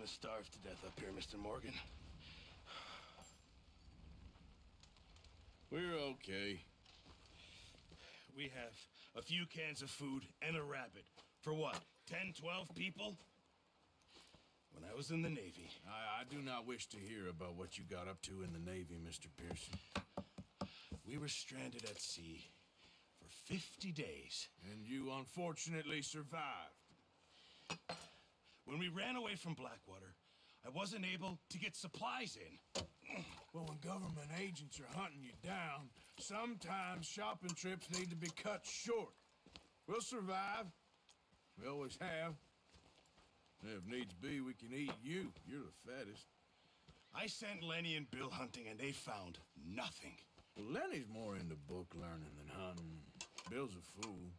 gonna starve to death up here, Mr. Morgan. We're okay. We have a few cans of food and a rabbit. For what, 10, 12 people? When I was in the Navy. I do not wish to hear about what you got up to in the Navy, Mr. Pearson. We were stranded at sea for 50 days. And you unfortunately survived. When we ran away from Blackwater, I wasn't able to get supplies in. Well, when government agents are hunting you down, sometimes shopping trips need to be cut short. We'll survive. We always have. If needs be, we can eat you. You're the fattest. I sent Lenny and Bill hunting, and they found nothing. Well, Lenny's more into book learning than hunting. Bill's a fool.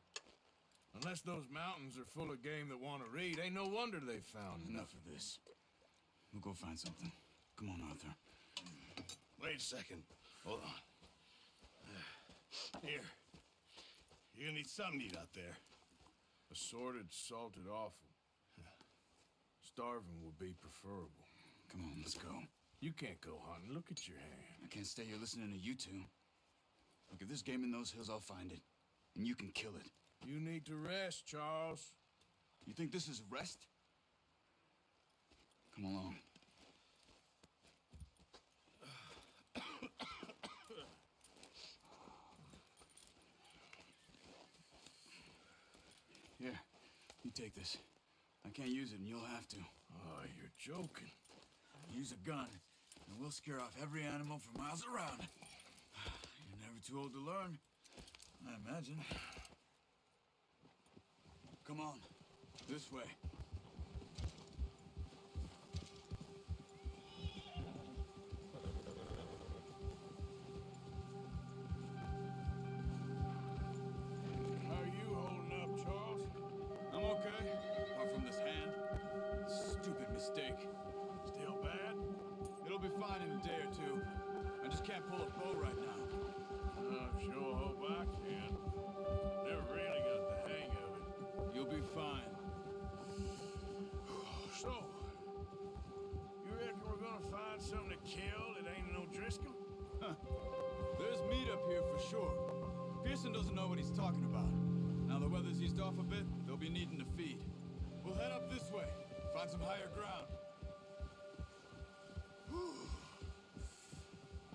Unless those mountains are full of game that want to read, ain't no wonder they found Enough of this. We'll go find something. Come on, Arthur. Wait a second. Hold on. Here. You're gonna need something to eat out there. Assorted, salted offal. Starving would be preferable. Come on, let's go. You can't go hunting. Look at your hand. I can't stay here listening to you two. Look, if there's game in those hills, I'll find it. And you can kill it. You need to rest, Charles. You think this is rest? Come along. Here, you take this. I can't use it, and you'll have to. Oh, you're joking. Use a gun, and we'll scare off every animal for miles around. You're never too old to learn, I imagine. Come on, this way. How are you holding up, Charles? I'm okay, apart from this hand. Stupid mistake. Still bad? It'll be fine in a day or two. I just can't pull a bow right now. I sure hope I can. Never really got the hang of it. You'll be fine. So, you reckon we're gonna find something to kill that ain't no Driscoll? Huh. There's meat up here for sure. Pearson doesn't know what he's talking about. Now the weather's eased off a bit, they'll be needing to feed. We'll head up this way, find some higher ground.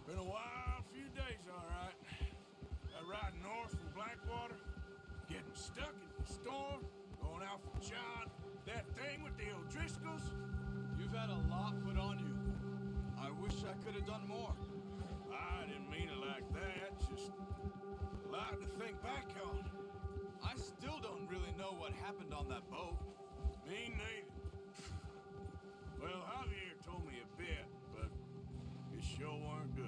Been a wild few days, all right. That ride north from Blackwater, getting stuck in the storm, going out for John, that thing with the O'Driscolls. You've had a lot put on you. I wish I could have done more. I didn't mean it like that, just a lot to think back on. I still don't really know what happened on that boat. Me neither. Well, Javier told me a bit, but it sure weren't good.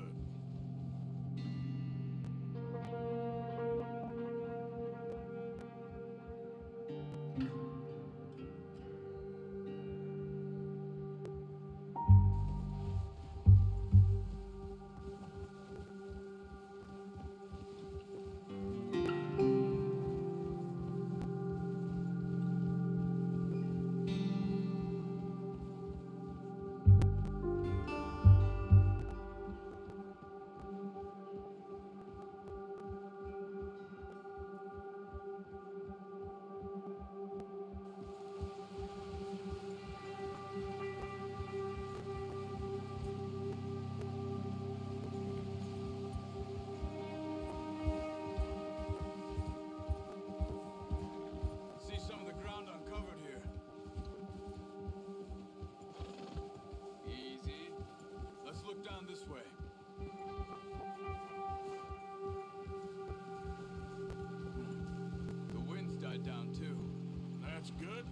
That's good.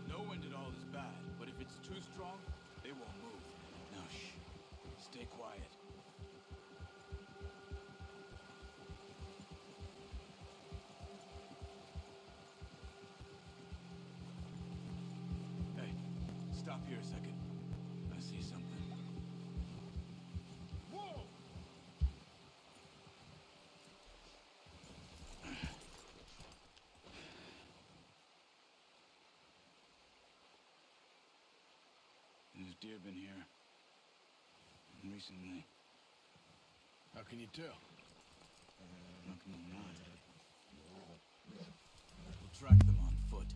No wind at all is bad, but if it's too strong, they won't move. Now, shh. Stay quiet. Hey, stop here a second. I see something. Whoa! deer been here? Recently. How can you tell? How can you not? We'll track them on foot.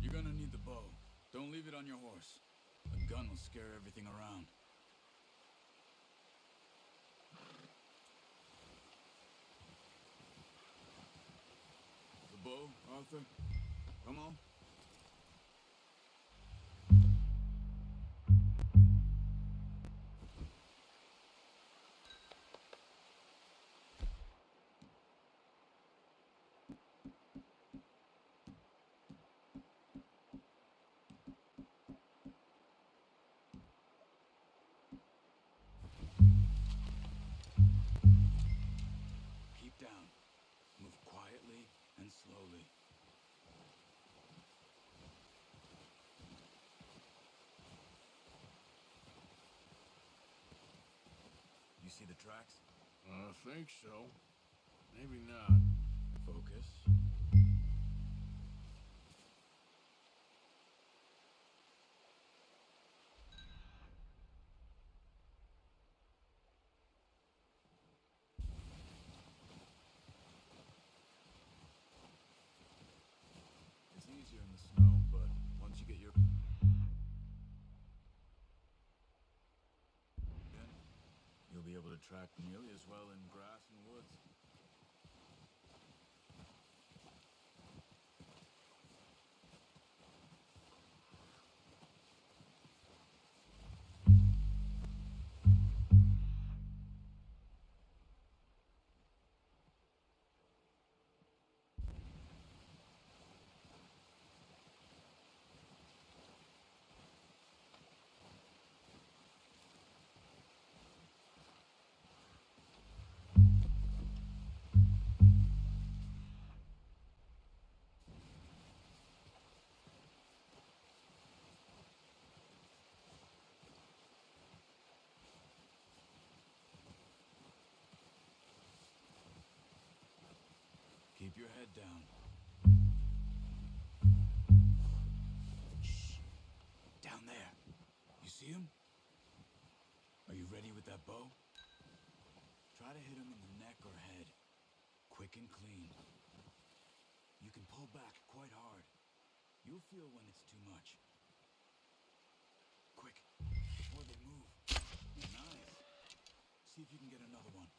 You're gonna need the bow. Don't leave it on your horse. A gun will scare everything around. The bow, Arthur? Come on. Keep down. Move quietly and slowly. You see the tracks? I think so. Maybe not. Focus. It's easier in the snow, but once you get your... you'll be able to track nearly as well in grass and woods. Keep your head down. Shh. Down there. You see him? Are you ready with that bow? Try to hit him in the neck or head. Quick and clean. You can pull back quite hard. You'll feel when it's too much. Quick, before they move. Nice. See if you can get another one.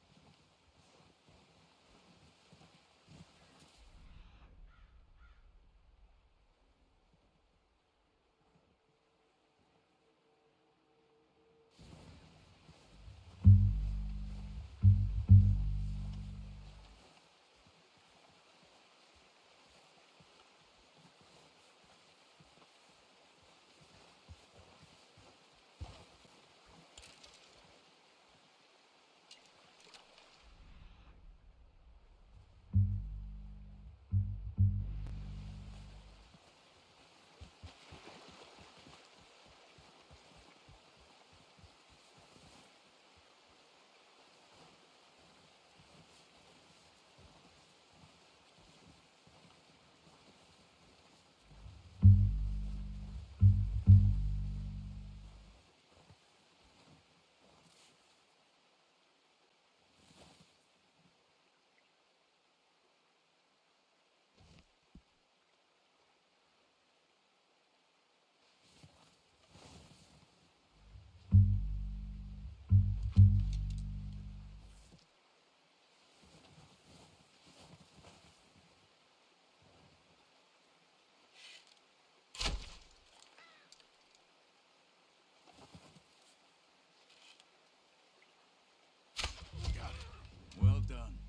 Well done.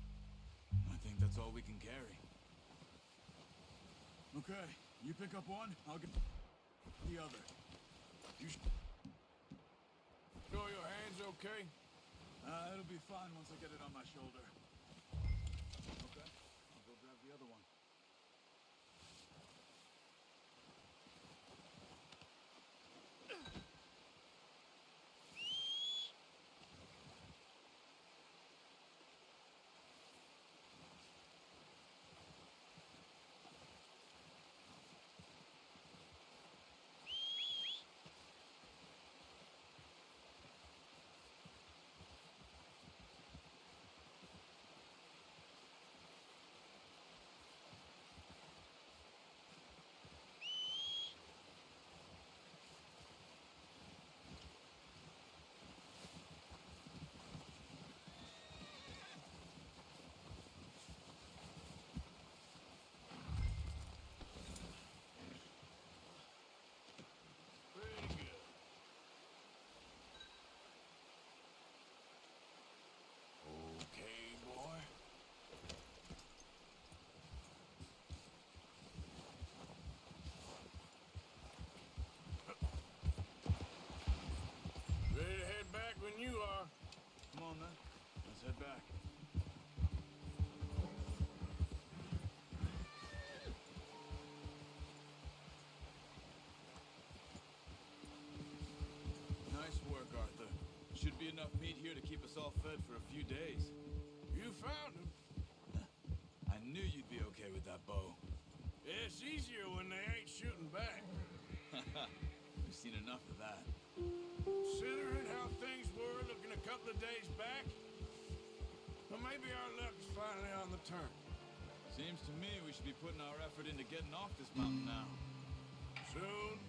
I think that's all we can carry. Okay, you pick up one, I'll get the other. You sure your hand's okay? It'll be fine once I get it on my shoulder. Okay, I'll go grab the other one. Head back. Nice work, Arthur. Should be enough meat here to keep us all fed for a few days. You found him. I knew you'd be okay with that bow. It's easier when they ain't shooting back. We've seen enough of that. Considering how things were looking a couple of days back, well, maybe our luck's finally on the turn. Seems to me we should be putting our effort into getting off this mountain now. Soon.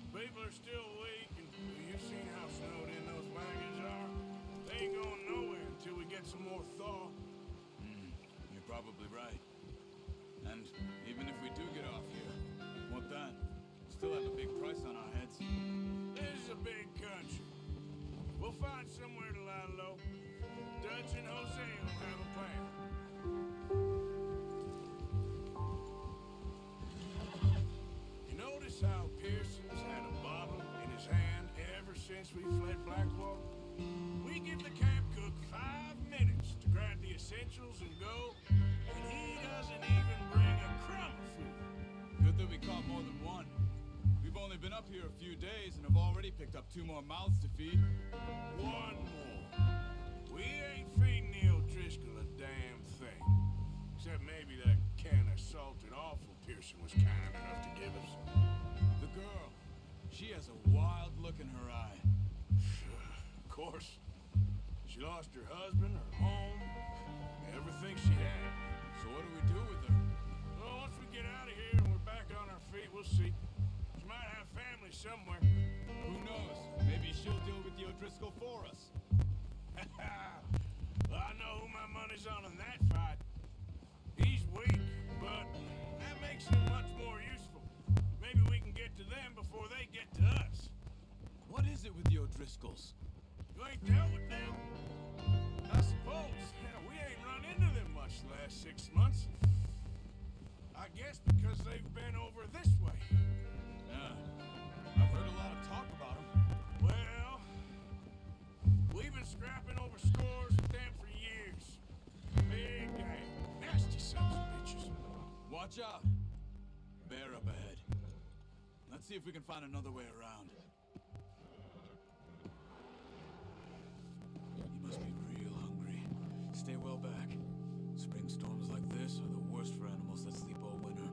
People are still weak, and you've seen how snowed in those wagons are. They ain't going nowhere until we get some more thaw. You're probably right. And even if we do get off here, what then? Still have a big price on our heads. This is a big country. We'll find somewhere to lie low. Dutch and Jose will have a plan. You notice how Pearson's had a bottle in his hand ever since we fled Blackwater? We give the camp cook 5 minutes to grab the essentials and go, and he doesn't even bring a crumb of food. Good that we caught more than one. We've only been up here a few days and have already picked up 2 more mouths to feed. One more. We ain't feeding Neil Driscoll a damn thing. Except maybe that can of salted offal Pearson was kind enough to give us. The girl, she has a wild look in her eye. Of course. She lost her husband, her home, everything she had. So what do we do with her? Well, once we get out of here and we're back on our feet, we'll see. She might have family somewhere. Who knows? Maybe she'll deal with the O'Driscoll for us. Well, I know who my money's on in that fight. He's weak, but that makes him much more useful. Maybe we can get to them before they get to us. What is it with the O'Driscolls? You ain't dealt with them? I suppose. Yeah, we ain't run into them much the last 6 months. I guess because they've been over this way. Yeah. I've heard a lot of talk about them. Well, we've been scrapping over scores with them for years. Big gang. Nasty sons of bitches. Watch out. Bear up ahead. Let's see if we can find another way around. You must be real hungry. Stay well back. Spring storms like this are the worst for animals that sleep all winter.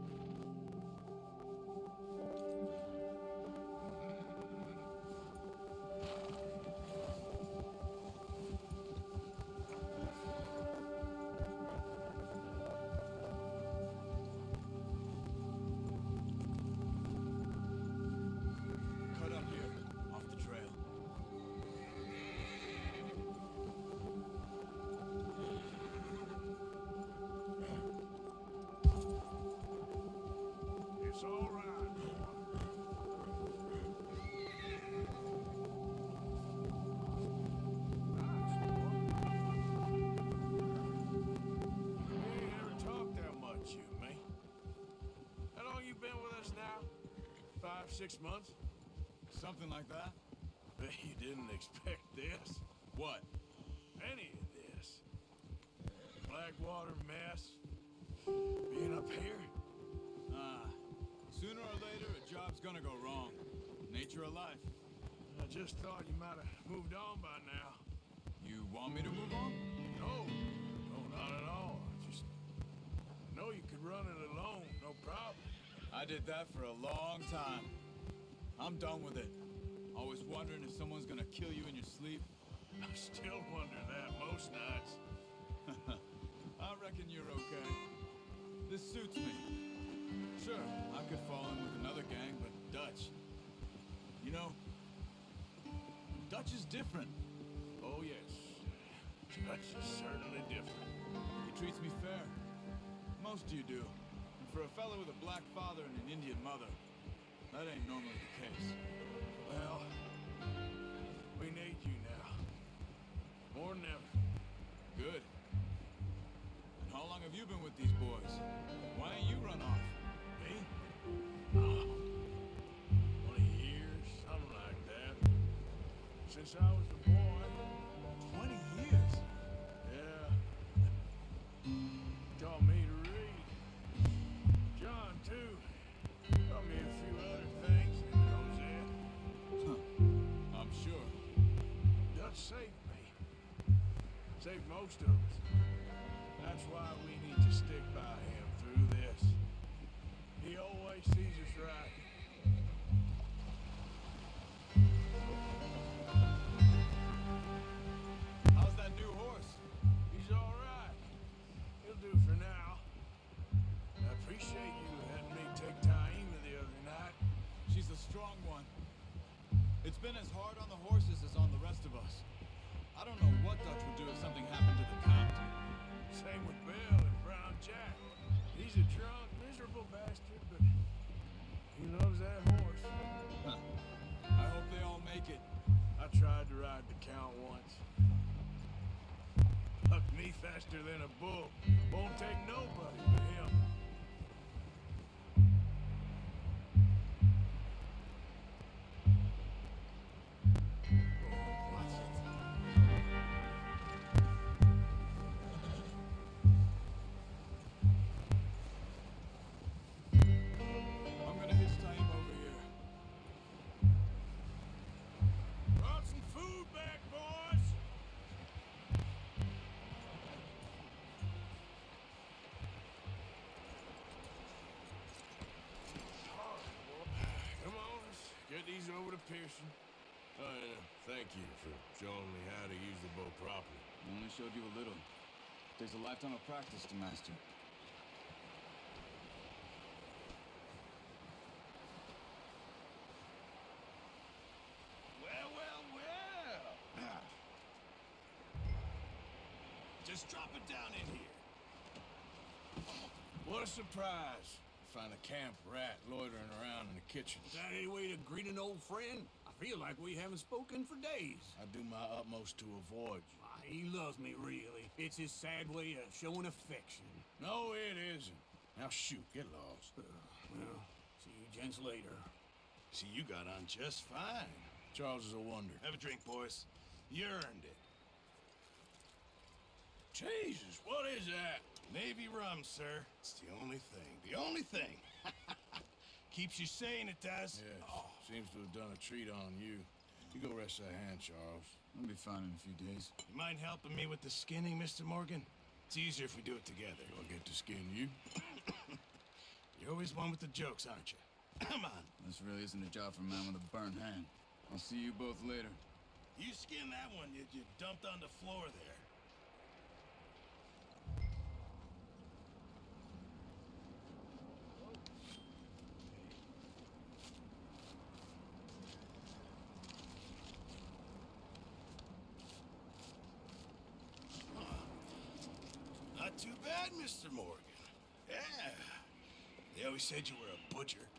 Cut up here, off the trail. It's all right. We ain't ever talked that much, you and me. How long you been with us now? 5, 6 months? Something like that? Bet you didn't expect this. What? Any of this. Blackwater mess. Being up here. Sooner or later, a job's gonna go wrong. Nature of life. I just thought you might have moved on by now. You want me to move on? No, not at all. I know you could run it alone, no problem. I did that for a long time. I'm done with it. Always wondering if someone's gonna kill you in your sleep. I still wonder that most nights. I reckon you're okay. This suits me. Sure, I could fall in with another gang, but Dutch. You know, Dutch is different. Oh, yes. Dutch is certainly different. He treats me fair. Most of you do. And for a fellow with a black father and an Indian mother, that ain't normally the case. Well, we need you now. More than ever. Good. And how long have you been with these boys? Why ain't you run off? Me? 20 years, something like that. Since I was a boy. 20 years? saved most of us. That's why we need to stick by him through this. He always sees us right. How's that new horse? He's all right. He'll do for now. I appreciate you letting me take Taima the other night. She's a strong one. It's been as hard on the horses as on the rest of us. I don't know what Dutch would do if something happened to the Count. Same with Bill and Brown Jack. He's a drunk, miserable bastard, but he loves that horse. Huh. I hope they all make it. I tried to ride the Count once. Hucked me faster than a bull. Won't take nobody but him. I'm gonna hitch Taima over here. Brought some food back, boys. Come on, let's get these over to Pearson. Oh, yeah. Thank you for showing me how to use the bow properly. I only showed you a little. Takes a lifetime of practice to master. Well, well, well. Just drop it down in here. What a surprise. Find a camp rat loitering around in the kitchen. Is that any way to greet an old friend? I feel like we haven't spoken for days. I do my utmost to avoid you. Why, he loves me, really. It's his sad way of showing affection. No, it isn't. Now shoot, get lost. Well, see you gents later. See, you got on just fine. Charles is a wonder. Have a drink, boys. You earned it. Jesus, what is that? Navy rum, sir. It's the only thing. The only thing. Keeps you sane, it does. Yes, seems to have done a treat on you. You go rest that hand, Charles. I'll be fine in a few days. You mind helping me with the skinning, Mr. Morgan? It's easier if we do it together. Do I get to skin you? You're always one with the jokes, aren't you? Come on. This really isn't a job for a man with a burnt hand. I'll see you both later. You skin that one you dumped on the floor there. Not too bad, Mr. Morgan. Yeah. They always said you were a butcher.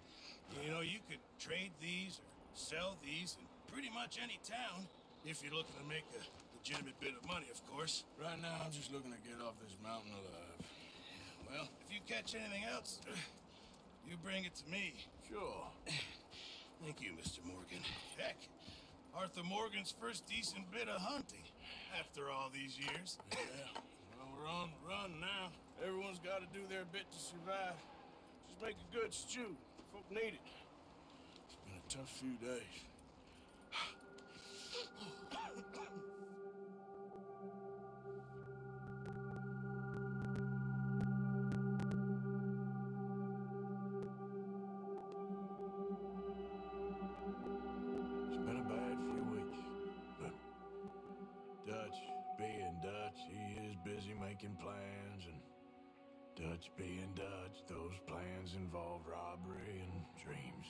You know, you could trade these or sell these in pretty much any town if you're looking to make a legitimate bit of money, of course. Right now, I'm just looking to get off this mountain alive. Well, if you catch anything else, you bring it to me. Sure. Thank you, Mr. Morgan. Heck, Arthur Morgan's first decent bit of hunting after all these years. Yeah. Well, we're on the run now. Everyone's got to do their bit to survive. Just make a good stew. Folk need it. It's been a tough few days. It's been a bad few weeks, but Dutch being Dutch, he is busy making plans, and Dutch being Dutch, those plans involve robbery and dreams.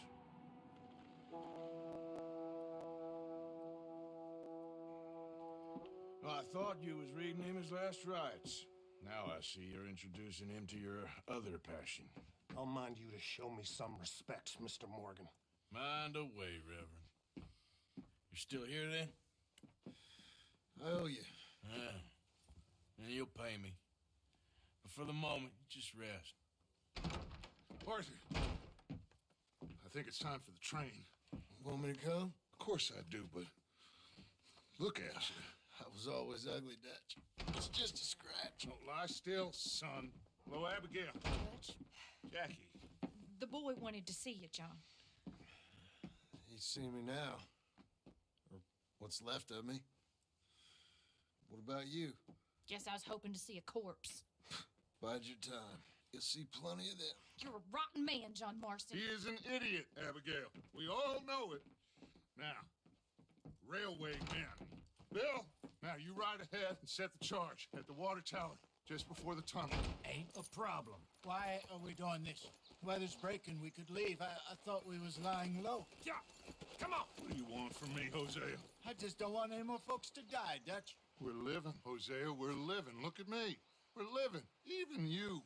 Well, I thought you was reading him his last rites. Now I see you're introducing him to your other passion. I'll mind you to show me some respect, Mr. Morgan. Mind away, Reverend. You're still here then? I owe you. Yeah. And you'll pay me. But for the moment, just rest. Arthur, I think it's time for the train. Want me to come? Of course I do, but look at you. I was always ugly, Dutch. It's just a scratch. Don't lie still, son. Hello, Abigail. Dutch, Jackie. the boy wanted to see you, John. He's seen me now. Or what's left of me. What about you? Guess I was hoping to see a corpse. Bide your time. You'll see plenty of them. You're a rotten man, John Marston. He is an idiot, Abigail. We all know it. Now, railway men. Bill, now you ride ahead and set the charge at the water tower just before the tunnel. Ain't a problem. Why are we doing this? Weather's breaking. We could leave. I thought we was lying low. Yeah, come on. What do you want from me, Hosea? I just don't want any more folks to die, Dutch. We're living, Hosea. We're living. Look at me. We're living. Even you.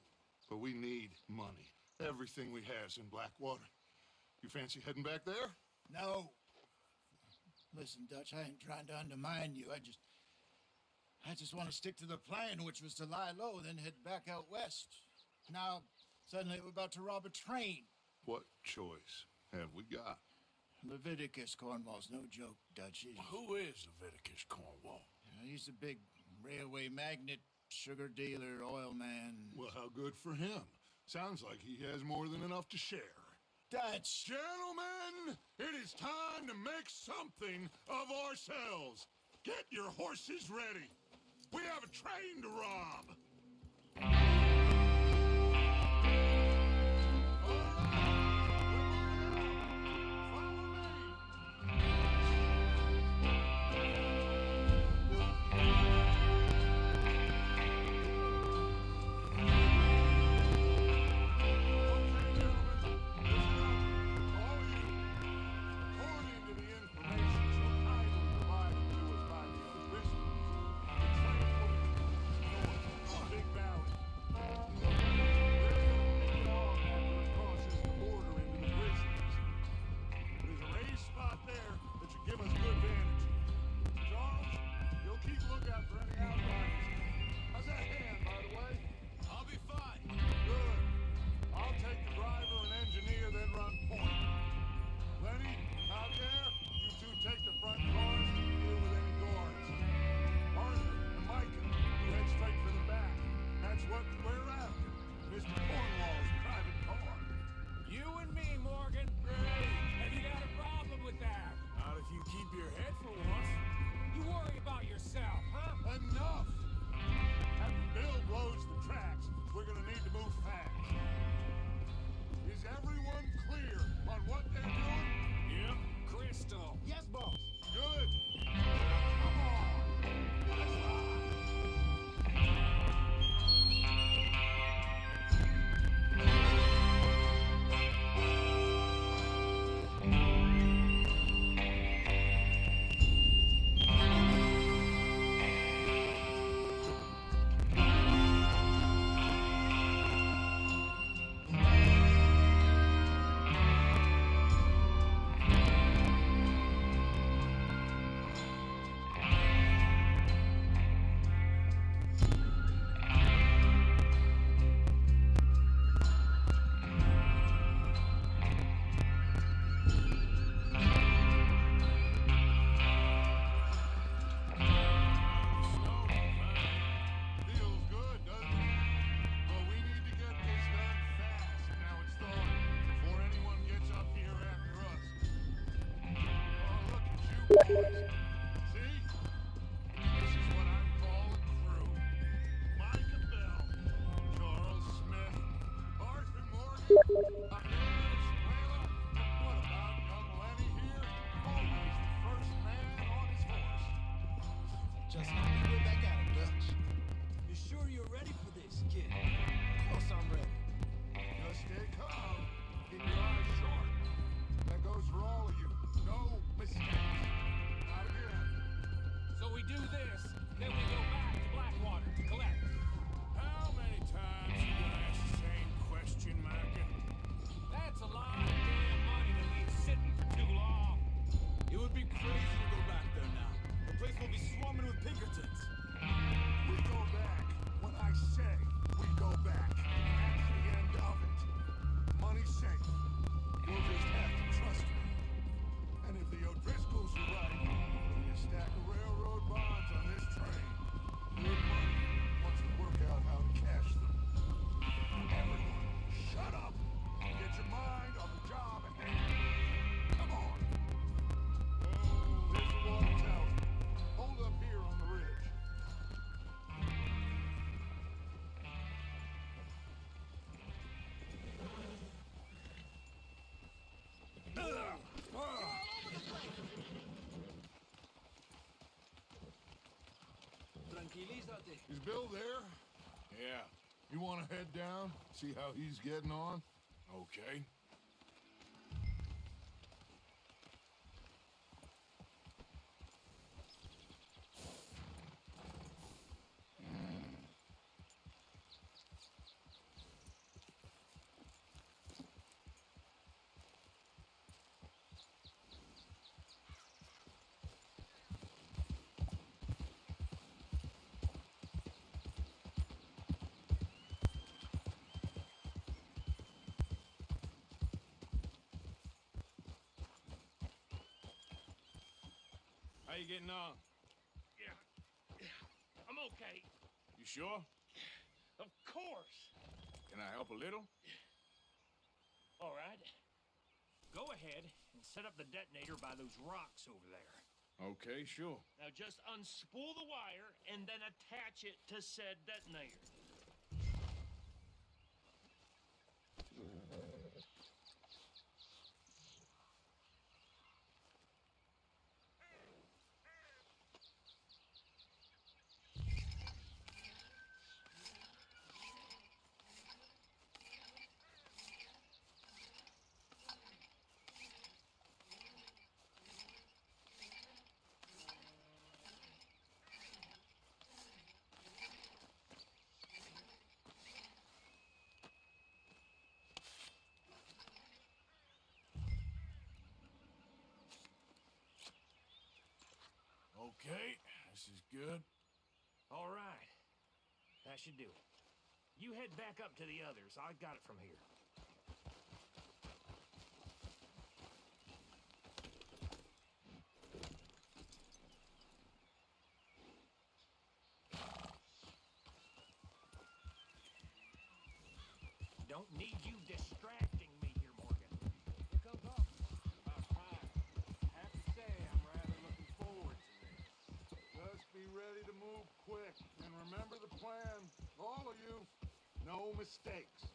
But we need money. Everything we has in Blackwater. You fancy heading back there? No. Listen, Dutch, I ain't trying to undermine you. I just want to stick to the plan, which was to lie low, then head back out west. Now, suddenly we're about to rob a train. What choice have we got? Leviticus Cornwall's no joke, Dutch. Who is Leviticus Cornwall? He's a big railway magnate, sugar dealer, oil man. Well, how good for him. Sounds like he has more than enough to share. Dutch! Gentlemen, it is time to make something of ourselves. Get your horses ready. We have a train to rob. Just let me get back at him, Dutch. You sure you're ready for this, kid? Of course I'm ready. Just stay calm. Keep your eyes short. That goes for all of you. No mistakes. Not again. So we do this, then we go back to Blackwater to collect. How many times you gonna ask the same question, Markin? That's a lot of damn money to leave sitting for too long. It would be crazy to go back there now. The place will be swarming with Pinkertons. Is Bill there? Yeah, You want to head down, see how he's getting on? okay. How you getting on? Yeah, I'm okay. You sure? Of course. Can I help a little? All right. Go ahead and set up the detonator by those rocks over there. Okay, sure. Now just unspool the wire and then attach it to said detonator. Okay, this is good. All right. That should do it. You head back up to the others. I got it from here. Don't need you distracting me here, Morgan. Here comes up. About time. I have to say, I'm rather looking forward to this. Just be ready to move quick, and remember the plan. All of you, no mistakes.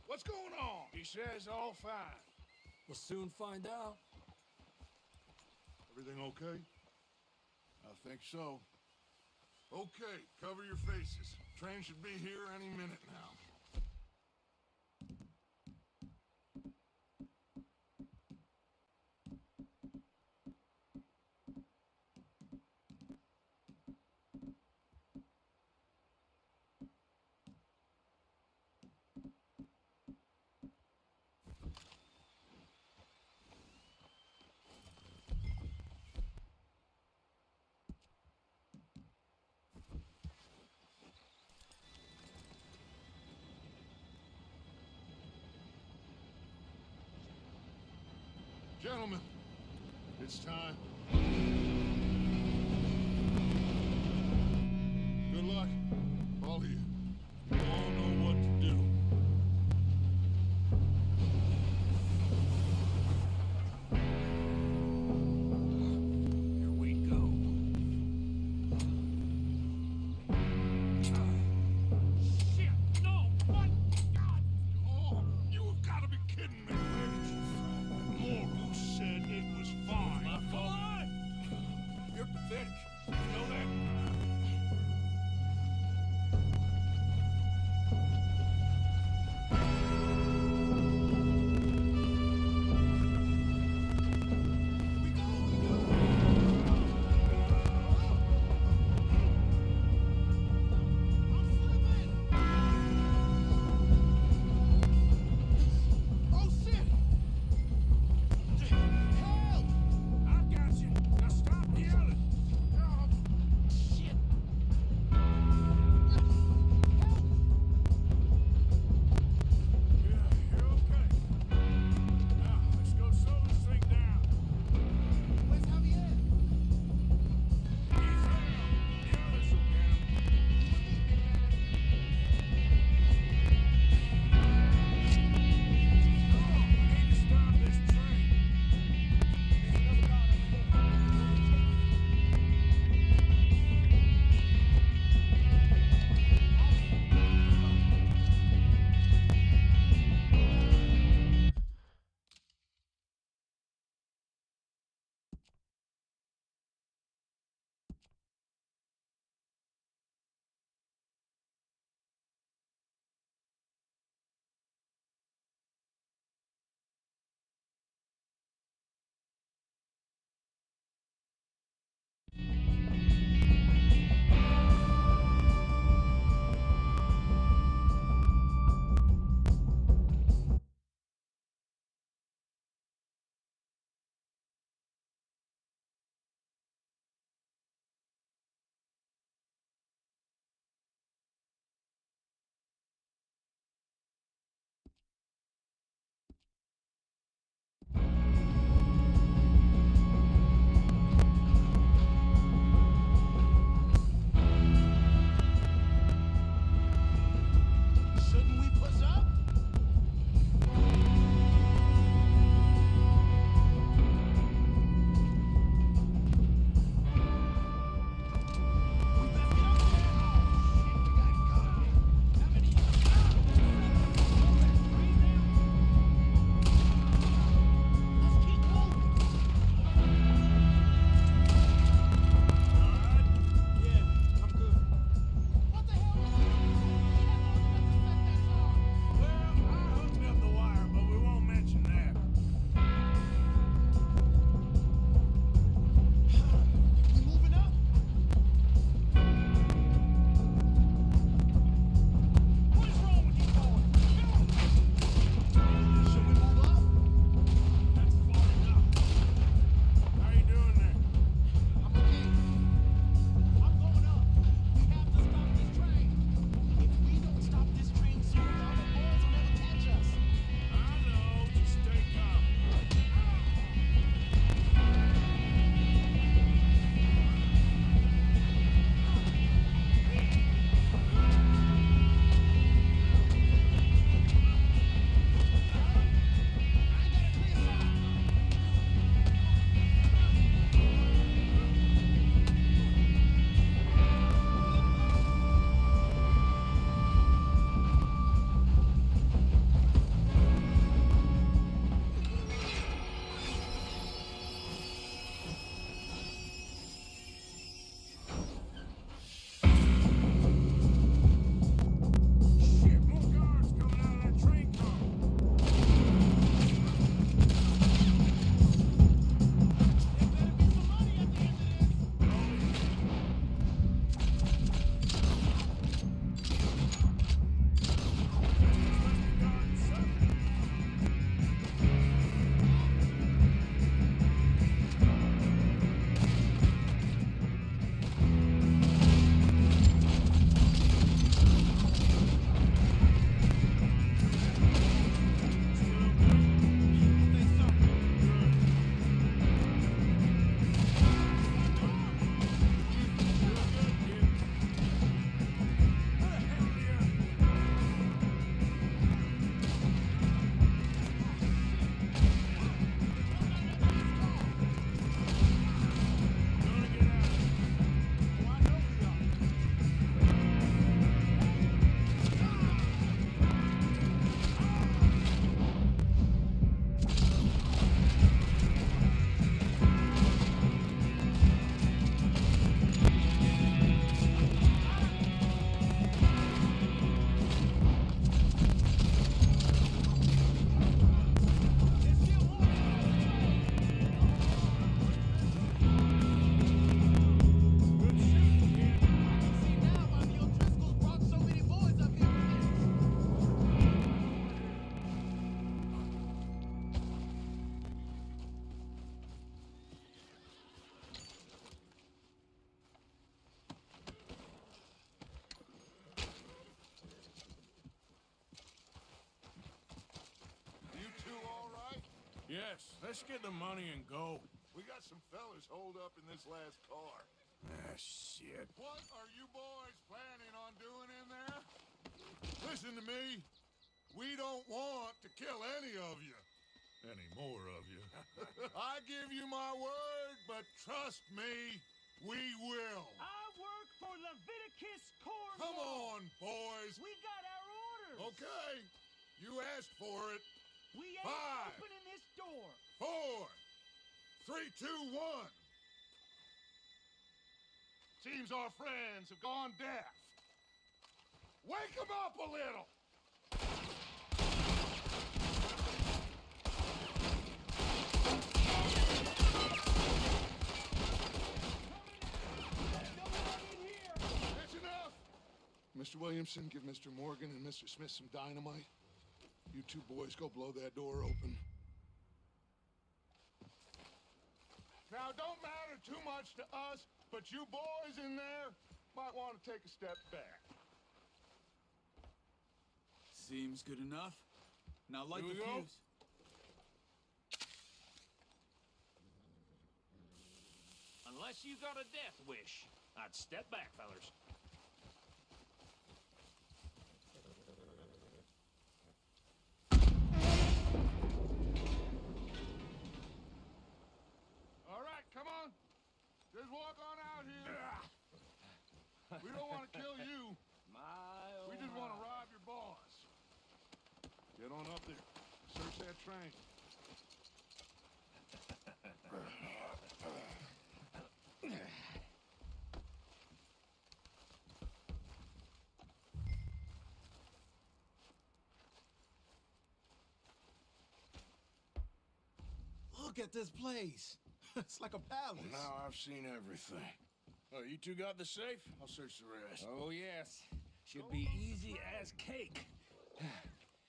What's going on? He says all fine. We'll soon find out. Everything okay? I think so. Okay, cover your faces. Train should be here any minute now. Gentlemen, it's time. Good luck, all of you. You all know what to do. Here we go. Shit! No! What? God! Oh, you have got to be kidding me. Where did you find Morgan said it was fine. My fault. You're pathetic. You know that? Yes, let's get the money and go. We got some fellas holed up in this last car. Ah, shit. What are you boys planning on doing in there? Listen to me. We don't want to kill any of you. Any more of you. I give you my word, but trust me, we will. I work for Leviticus Corps. Come on, boys. We got our orders. Okay. You asked for it. We ain't 5, opening this door. 4, 3, 2, 1. Seems our friends have gone deaf. Wake them up a little. That's enough. Mr. Williamson, give Mr. Morgan and Mr. Smith some dynamite. You two boys go blow that door open. Now, it don't matter too much to us, but you boys in there might want to take a step back. Seems good enough. Now light Here the we go. fuse. Unless you got a death wish, I'd step back, fellers. All right, come on. Just walk on out here. We don't want to kill you. We just want to rob your boss. Get on up there. Search that train. Look at this place. It's like a palace. Now I've seen everything. Oh, you two got the safe? I'll search the rest. Oh, yes. Should be easy as cake.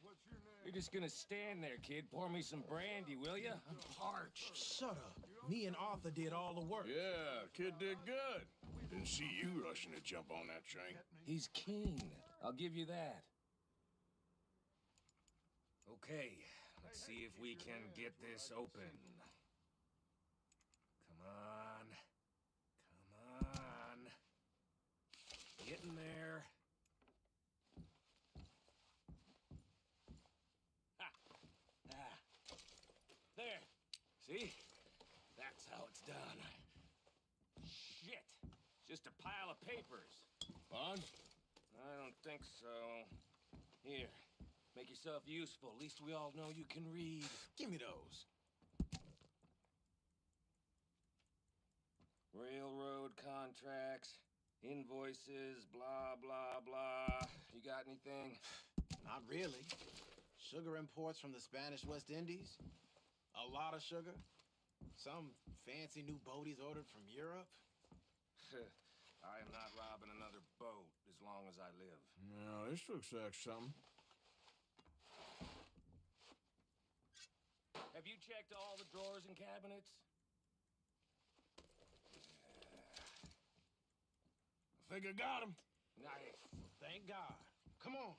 What's your name? You're just gonna stand there, kid. Pour me some brandy, will ya? I'm parched. Shut up. Me and Arthur did all the work. Yeah, kid did good. Didn't see you rushing to jump on that train. He's keen. I'll give you that. Okay, let's see if we can get this open. Come on. Come on. Get in there. Ha! Ah. There. See? That's how it's done. Shit. Just a pile of papers. Bonds? I don't think so. Here. Make yourself useful. At least we all know you can read. Give me those. Railroad contracts, invoices, blah, blah, blah. You got anything? Not really. Sugar imports from the Spanish West Indies. A lot of sugar. Some fancy new boat he's ordered from Europe. I am not robbing another boat as long as I live. No, this looks like something. Have you checked all the drawers and cabinets? I think I got him. Nice. Thank God. Come on.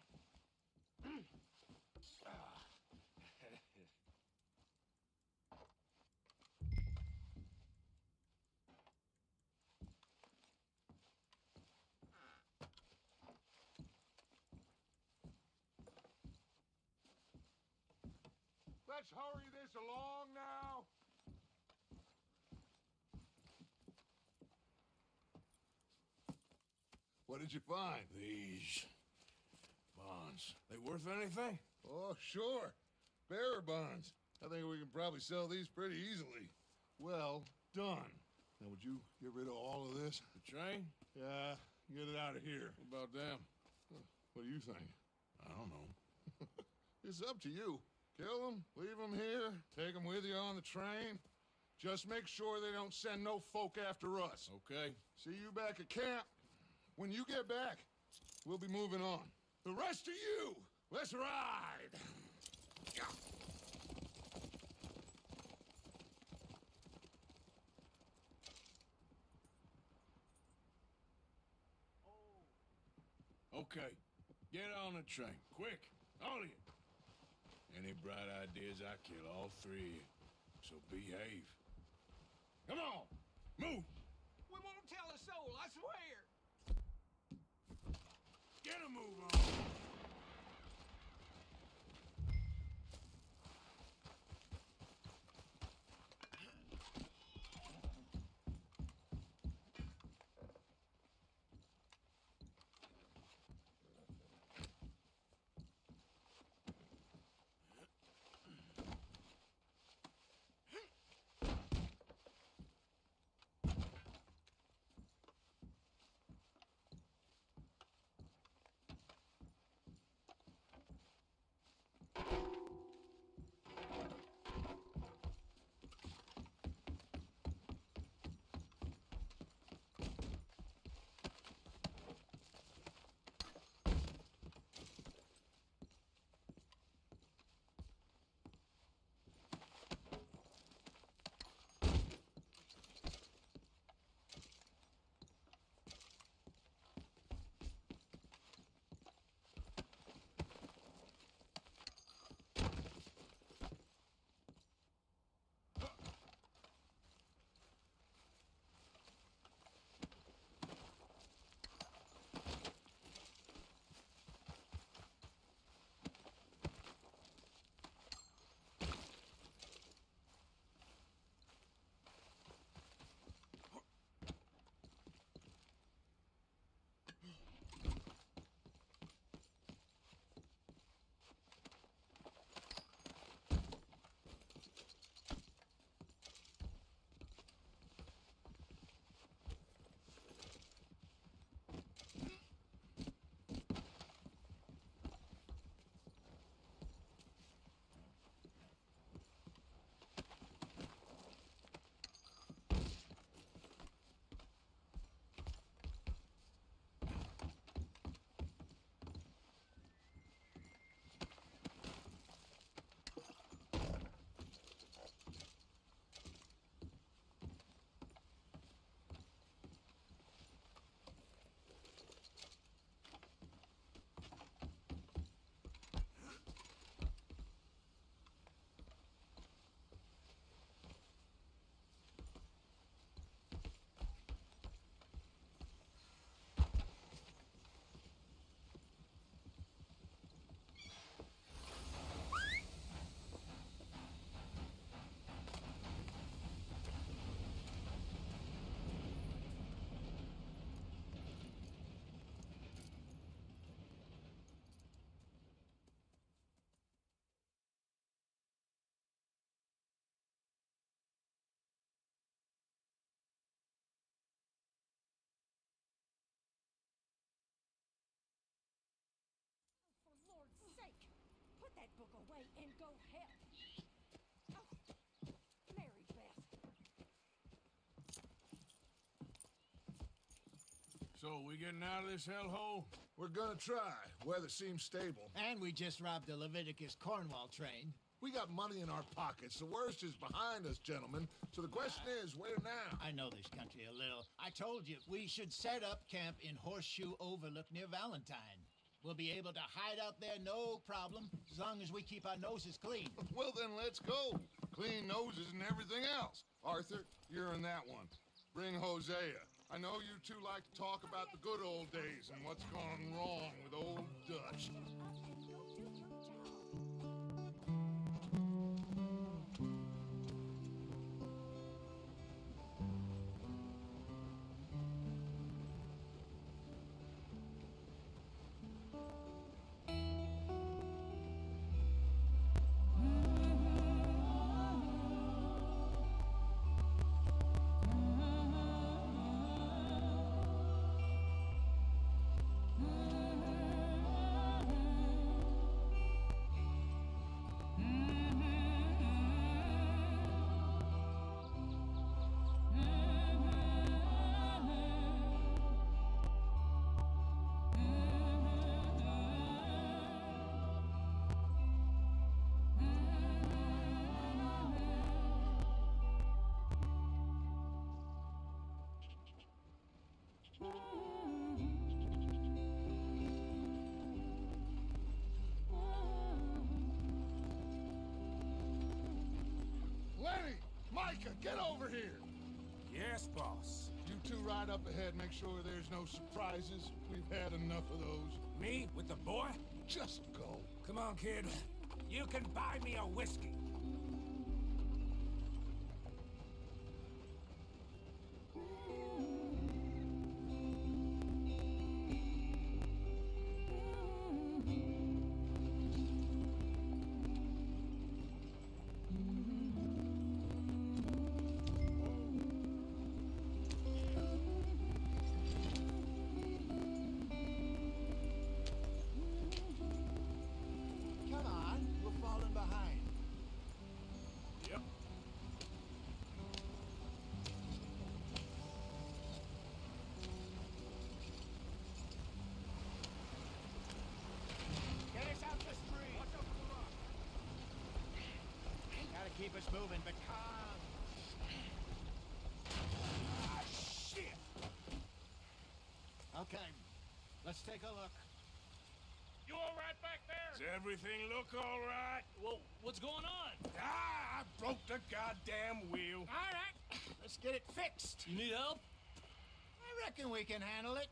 Let's hurry this along now. What did you find? These bonds. They worth anything? Oh, sure. Bearer bonds. I think we can probably sell these pretty easily. Well done. Now, would you get rid of all of this? The train? Yeah, get it out of here. What about them? What do you think? I don't know. It's up to you. Kill them, leave them here, take them with you on the train. Just make sure they don't send no folk after us. Okay. See you back at camp. When you get back, we'll be moving on. The rest of you, let's ride! Okay. Get on the train. Quick. All of you. Any bright ideas, I kill all three of you. So behave. Come on, move! We won't tell a soul, I swear! Get a move on! For Lord's sake, put that book away and go help. Oh, Mary Beth. So, we getting out of this hellhole? We're gonna try. Weather seems stable. And we just robbed the Leviticus Cornwall train. We got money in our pockets. The worst is behind us, gentlemen. So the question is, where now? I know this country a little. I told you, we should set up camp in Horseshoe Overlook near Valentine. We'll be able to hide out there, no problem, as long as we keep our noses clean. Well, then let's go. Clean noses and everything else. Arthur, you're in that one. Bring Hosea. I know you two like to talk about the good old days and what's gone wrong with old Dutch. Micah, get over here! Yes, boss. You two ride up ahead, make sure there's no surprises. We've had enough of those. Me with the boy? Just go. Come on, kid. You can buy me a whiskey. Come on, we're falling behind. Yep. Get us out the street. Watch out for the rock. Gotta keep us moving, but calm. Ah, shit. Okay, let's take a look. You all right back there? Does everything look all right? Well, what's going on? Ah, I broke the goddamn wheel. All right, let's get it fixed. You need help? I reckon we can handle it.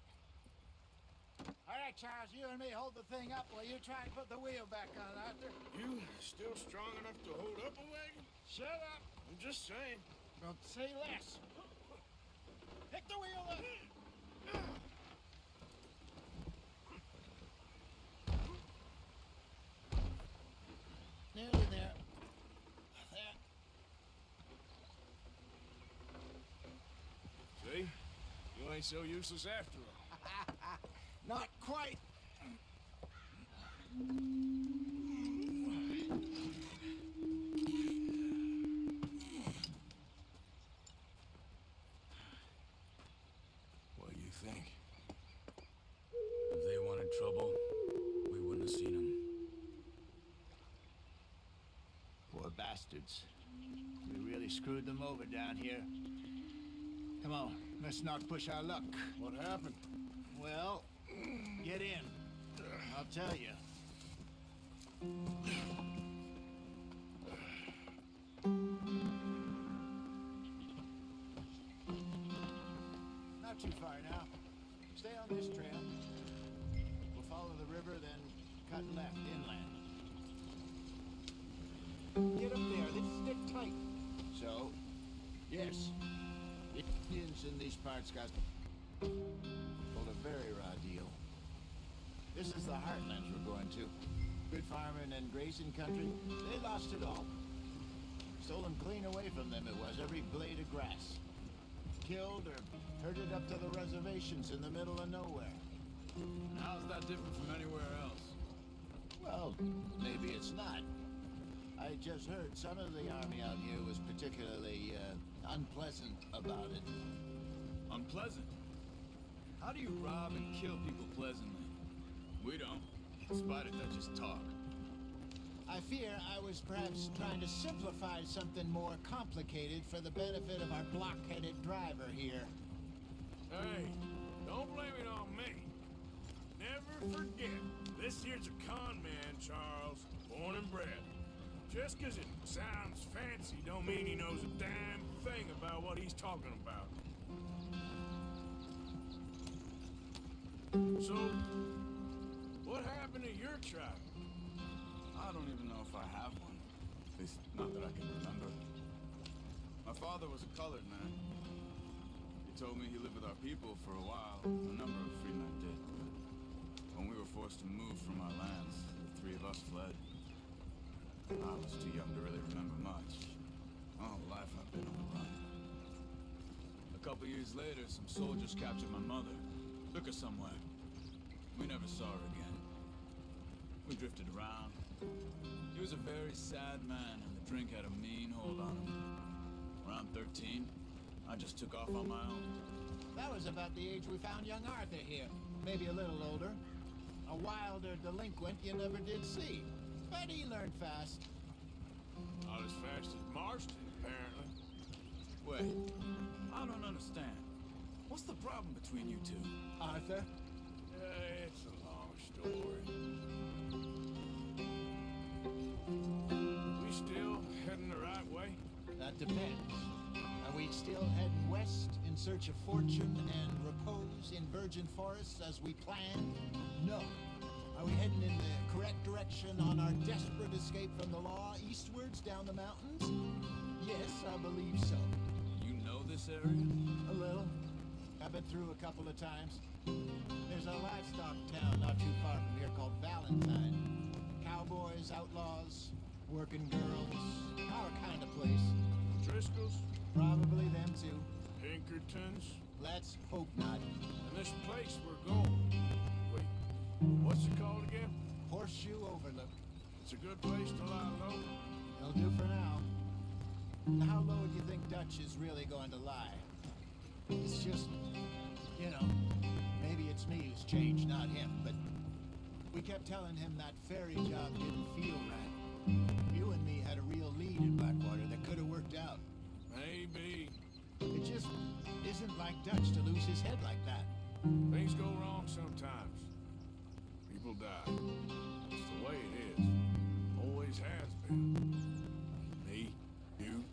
All right, Charles, you and me hold the thing up while you try and put the wheel back on, Arthur. You still strong enough to hold up a wagon? Shut up. I'm just saying. Don't say less. Pick the wheel up. Nearly there. There. See? You ain't so useless after all. Not quite. What do you think? If they wanted trouble, we wouldn't have seen them. Poor bastards. We really screwed them over down here. Come on, let's not push our luck. What happened? Well, get in. I'll tell you. Not too far now. Stay on this trail. We'll follow the river, then cut left inland. Get up there, then stick tight. So, yes, Indians in these parts got pulled a very raw deal. This is the heartlands we're going to. Good farming and grazing country. They lost it all. Stolen clean away from them it was, every blade of grass. Killed or herded up to the reservations in the middle of nowhere. How's that different from anywhere else? Well, maybe it's not. I just heard some of the army out here was particularly unpleasant about it. Unpleasant? How do you rob and kill people pleasantly? We don't. Despite it, that's just talk. I fear I was perhaps trying to simplify something more complicated for the benefit of our blockheaded driver here. Hey, don't blame it on me. Never forget, this here's a con man, Charles. Born and bred. Just 'cause it sounds fancy don't mean he knows a damn thing about what he's talking about. So, what happened to your tribe? I don't even know if I have one. At least, not that I can remember. My father was a colored man. He told me he lived with our people for a while. A number of free men did. When we were forced to move from our lands, the three of us fled. I was too young to really remember much. My whole life I've been on the run. A couple years later, some soldiers captured my mother. Took her somewhere. We never saw her again. We drifted around. He was a very sad man, and the drink had a mean hold on him. Around 13, I just took off on my own. That was about the age we found young Arthur here. Maybe a little older. A wilder delinquent you never did see. But he learned fast. Not as fast as Marston, apparently. Wait, I don't understand. What's the problem between you two? Arthur? It's a long story. We still heading the right way? That depends. Are we still heading west in search of fortune and repose in virgin forests as we planned? No. Are we heading in the correct direction on our desperate escape from the law eastwards down the mountains? Yes, I believe so. You know this area? A little. I've been through a couple of times. There's a livestock town not too far from here called Valentine. Cowboys, outlaws, working girls, our kind of place. Driscoll's? Probably them too. Pinkertons? Let's hope not. And this place we're going. Wait, what's it called again? Horseshoe Overlook. It's a good place to lie low. It'll do for now. How low do you think Dutch is really going to lie? It's just, you know, maybe it's me who's changed, not him, but we kept telling him that ferry job didn't feel right. You and me had a real lead in Blackwater that could have worked out. Maybe. It just isn't like Dutch to lose his head like that. Things go wrong sometimes. People die. It's the way it is. Always has been. Me, you,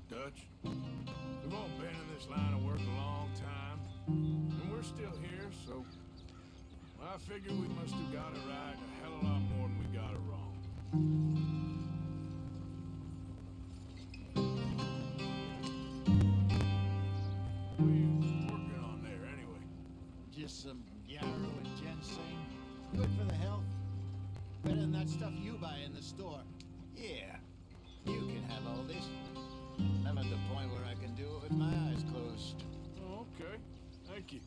Dutch. We've all been in this line of work a long time. And we're still here, so... I figure we must have got it right a hell of a lot more than we got it wrong. What are you working on there, anyway? Just some yarrow and ginseng. Good for the health. Better than that stuff you buy in the store. Yeah, you can have all this. I'm at the point where I can do it with my eyes closed. Oh, okay. Thank you.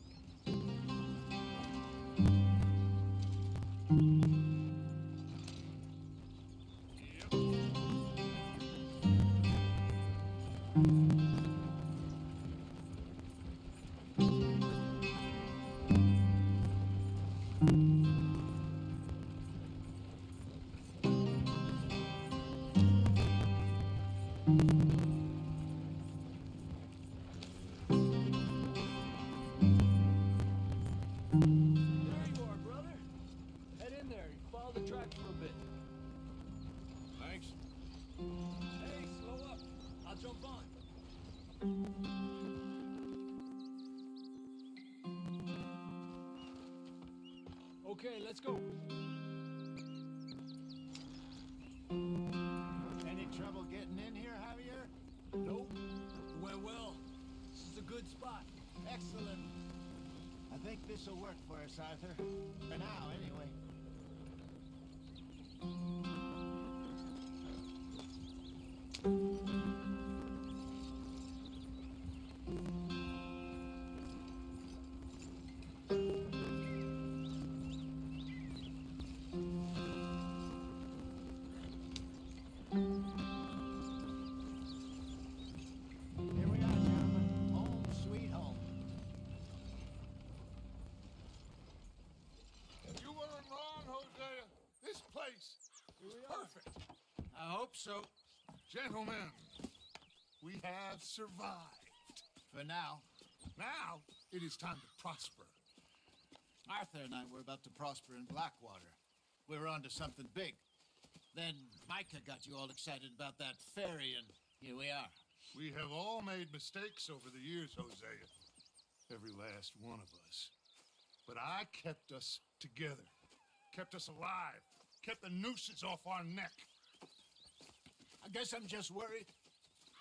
Okay, let's go. Any trouble getting in here, Javier? Nope. Went well. This is a good spot. Excellent. I think this will work for us, Arthur. For now, anyway. Here we are, gentlemen. Home, sweet home. You weren't wrong, Hosea. This place is perfect. I hope so. Gentlemen, we have survived. For now. Now, it is time to prosper. Arthur and I were about to prosper in Blackwater. We were onto something big. Then Micah got you all excited about that ferry, and here we are. We have all made mistakes over the years, Hosea. Every last one of us. But I kept us together. Kept us alive. Kept the nooses off our neck. I guess I'm just worried.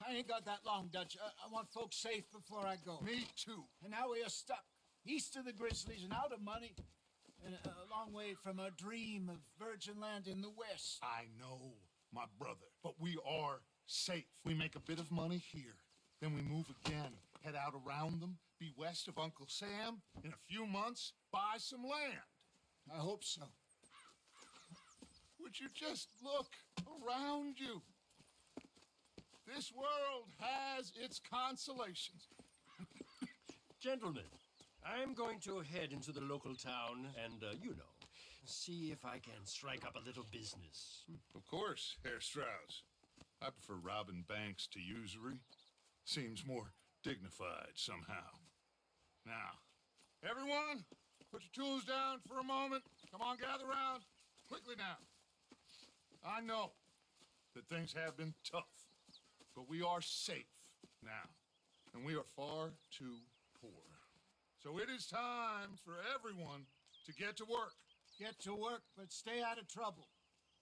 I ain't got that long, Dutch. I want folks safe before I go. Me too. And now we are stuck. East of the Grizzlies and out of money. And a long way from our dream of virgin land in the west. I know, my brother. But we are safe. We make a bit of money here. Then we move again. Head out around them. Be west of Uncle Sam. In a few months, buy some land. I hope so. Would you just look around you? This world has its consolations. Gentlemen, I'm going to head into the local town and, see if I can strike up a little business. Of course, Herr Strauss. I prefer robbing banks to usury. Seems more dignified somehow. Now, everyone, put your tools down for a moment. Come on, gather round. Quickly now. I know that things have been tough. but we are safe now, and we are far too poor. So it is time for everyone to get to work. Get to work, but stay out of trouble.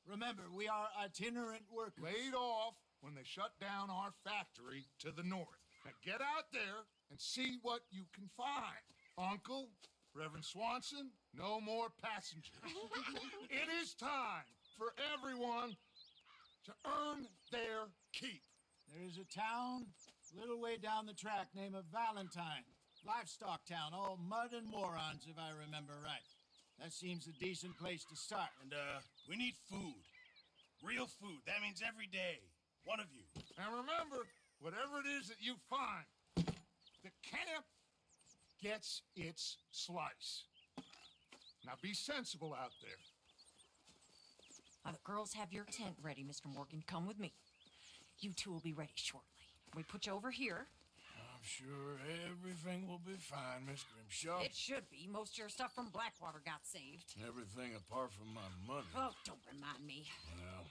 Remember, we are itinerant workers. Laid off when they shut down our factory to the north. Now get out there and see what you can find. Uncle, Reverend Swanson, no more passengers. It is time for everyone to earn their keep. There is a town a little way down the track named Valentine. Livestock town, all mud and morons, if I remember right. That seems a decent place to start. And, we need food. Real food. That means every day. One of you. And remember, whatever it is that you find, the camp gets its slice. Now be sensible out there. The girls have your tent ready, Mr. Morgan. Come with me. You two will be ready shortly. We put you over here. I'm sure everything will be fine, Miss Grimshaw. It should be. Most of your stuff from Blackwater got saved. Everything apart from my money. Oh, don't remind me. Well,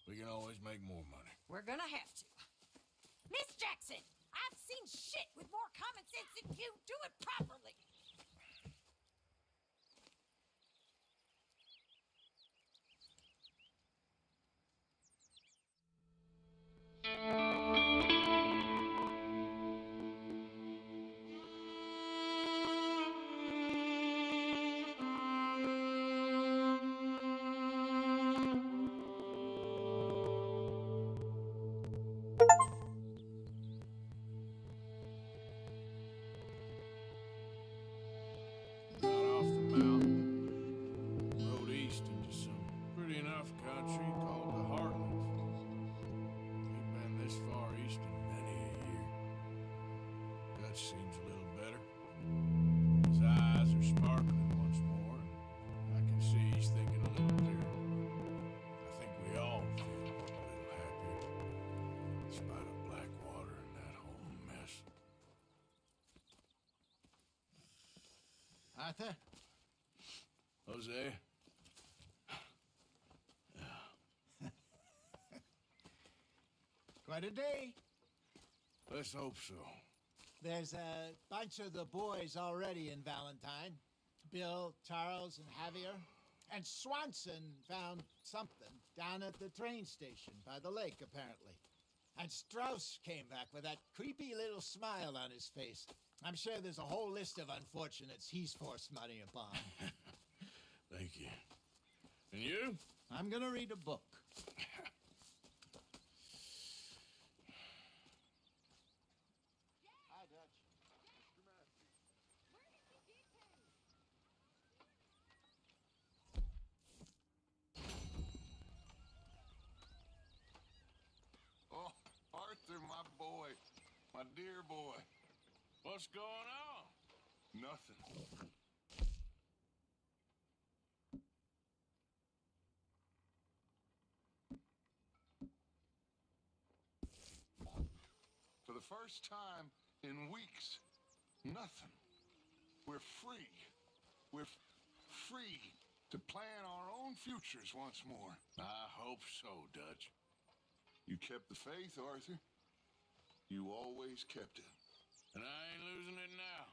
we can always make more money. We're gonna have to. Miss Jackson, I've seen shit with more common sense than you. Do it properly. Got off the mountain, rode east into some pretty enough country called the Heartlands. We've been this far east in many a year. Dutch seems a little better. His eyes are sparkling once more, and I can see he's thinking a little clearer. I think we all feel a little happier, in spite of Blackwater and that whole mess. Arthur? Jose? Quite a day. Let's hope so. There's a bunch of the boys already in Valentine. Bill, Charles, and Javier. And Swanson found something down at the train station by the lake, apparently. And Strauss came back with that creepy little smile on his face. I'm sure there's a whole list of unfortunates he's forced money upon. Thank you. And you? I'm gonna read a book. Hi, Dutch. Oh, Arthur, my boy. My dear boy. What's going on? Nothing. For the first time in weeks, nothing. We're free. We're free to plan our own futures once more. I hope so, Dutch. You kept the faith, Arthur. You always kept it. And I ain't losing it now.